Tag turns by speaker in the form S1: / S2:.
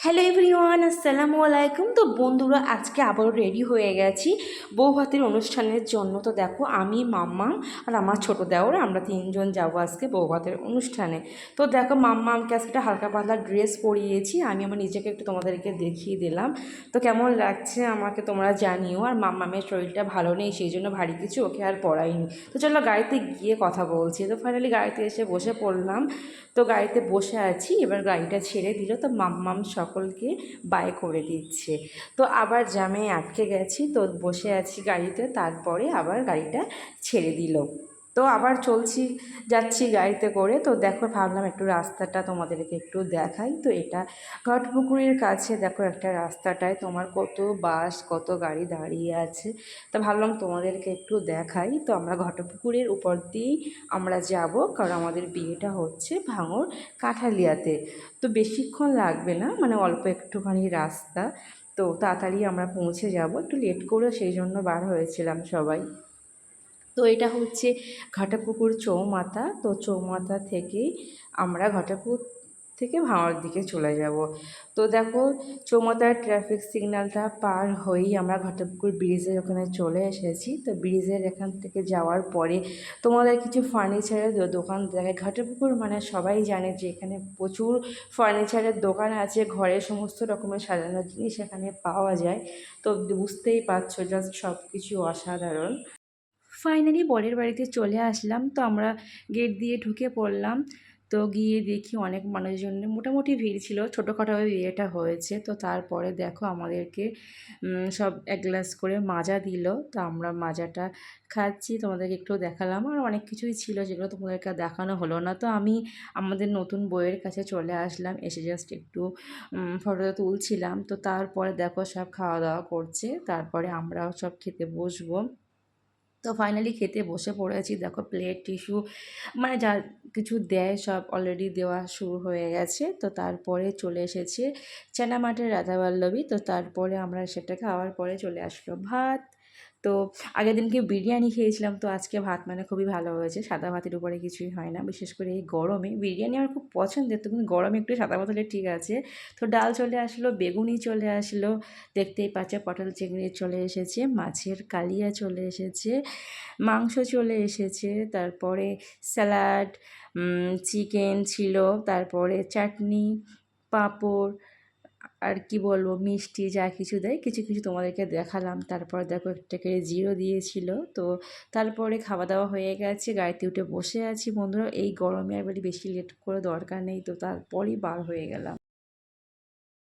S1: Hello everyone, আসসালামু আলাইকুম। তো বন্ধুরা, আজকে আবারও রেডি হয়ে গেছি বউ ভাতের অনুষ্ঠানের জন্য। তো দেখো, আমি, মাম্মাম আর আমার ছোটো দেওর, আমরা তিনজন যাবো আজকে বউ ভাতের অনুষ্ঠানে। তো দেখো, মাম্মামকে আজকে একটা হালকা পাতলা ড্রেস পরিয়েছি, আমি আমার নিজেকে একটু তোমাদেরকে দেখিয়ে দিলাম। তো কেমন লাগছে আমাকে তোমরা জানিও। আর মাম্মামের শরীরটা ভালো নেই, সেই জন্য ভারী কিছু ওকে আর পরাইনি। তো চলো গাড়িতে গিয়ে কথা বলছি। তো ফাইনালি গাড়িতে এসে বসে পড়লাম। তো গাড়িতে বসে আছি, এবার গাড়িটা ছেড়ে দিল। তো মাম্মাম সকলকে বাই করে দিচ্ছে। তো আবার জ্যামে আটকে গেছি, তো বসে আছি গাড়িতে, তারপরে আবার গাড়িটা ছেড়ে দিল। তো আবার যাচ্ছি গাড়িতে করে। তো দেখো, ভাবলাম একটু রাস্তাটা তোমাদেরকে একটু দেখাই। তো এটা ঘাটপুকুরের কাছে দেখো, একটা রাস্তাটায় তোমার কত বাস, কত গাড়ি দাঁড়িয়ে আছে। তো ভাবলাম তোমাদেরকে একটু দেখাই। তো আমরা ঘাটপুকুরের উপর দিয়েই আমরা যাব, কারণ আমাদের বিয়েটা হচ্ছে ভাঙড় কাঁঠালিয়াতে। তো বেশিক্ষণ লাগবে না, মানে অল্প একটুখানি রাস্তা। তো তাড়াতাড়ি আমরা পৌঁছে যাব, একটু লেট করে সেই জন্য বার হয়েছিলাম সবাই। তো এটা হচ্ছে ঘাটাপুকুর চৌমাথা। তো চৌমাথা থেকেই আমরা ঘাটাপুকুর থেকে ভাঙড়ের দিকে চলে যাব। তো দেখো, চৌমাথার ট্রাফিক সিগন্যালটা পার হয়েই আমরা ঘাটাপুকুর ব্রিজের ওখানে চলে এসেছি। তো ব্রিজের এখান থেকে যাওয়ার পরে তোমাদের কিছু ফার্নিচারের দোকান দেখায়। ঘাটাপুকুর মানে সবাই জানে যে এখানে প্রচুর ফার্নিচারের দোকান আছে, ঘরে সমস্ত রকমের সাজানোর জিনিস এখানে পাওয়া যায়। তো বুঝতেই পারছো, জাস্ট সব কিছু অসাধারণ। ফাইনালি বরের বাড়িতে চলে আসলাম। তো আমরা গেট দিয়ে ঢুকে পড়লাম। তো গিয়ে দেখি অনেক মানুষজন, মোটামুটি ভিড় ছিল, ছোটোখাটোভাবে বিয়েটা হয়েছে। তো তারপরে দেখো আমাদেরকে সব এক গ্লাস করে মাজা দিল। তো আমরা মাজাটা খাচ্ছি, তোমাদেরকে একটু দেখালাম। আর অনেক কিছুই ছিল যেগুলো তোমাদেরকে দেখানো হলো না। তো আমি আমাদের নতুন বউয়ের কাছে চলে আসলাম, এসে জাস্ট একটু ফটো তুলছিলাম। তো তারপরে দেখো সব খাওয়া দাওয়া করছে, তারপরে আমরাও সব খেতে বসবো। তো ফাইনালি খেতে বসে পড়েছি। দেখো প্লেট, টিস্যু, মানে যা কিছু দেয় সব অলরেডি দেওয়া শুরু হয়ে গেছে। তো তারপরে চলে এসেছে চানা মাটের রাধাবল্লভী। তো তারপরে আমরা সেটা খাওয়ার পরে চলে আসলো ভাত। তো আগের দিনকে বিরিয়ানি খেয়েছিলাম, তো আজকে ভাত মানে খুবই ভালো হয়েছে। সাদা ভাতের উপরে কিছুই হয় না, বিশেষ করে এই গরমে বিরিয়ানি আমার খুব পছন্দের। তো কিন্তু গরমে একটু সাদা ভাত হলে ঠিক আছে। তো ডাল চলে আসলো, বেগুনি চলে আসলো, দেখতেই পাচ্ছে পটল চিংড়ি চলে এসেছে, মাছের কালিয়া চলে এসেছে, মাংস চলে এসেছে, তারপরে স্যালাড, চিকেন ছিল, তারপরে চাটনি, পাঁপড়, আর কি বলবো, মিষ্টি যা কিছু দেয় কিছু কিছু তোমাদেরকে দেখালাম। তারপর দেখো একটা করে জিরো দিয়েছিল। তো তারপরে খাওয়া দাওয়া হয়ে গেছে, গাড়িতে উঠে বসে আছি। বন্ধুরা, এই গরমে আর বেশি লেট করে দরকার নেই, তো তারপরই বার হয়ে গেলাম।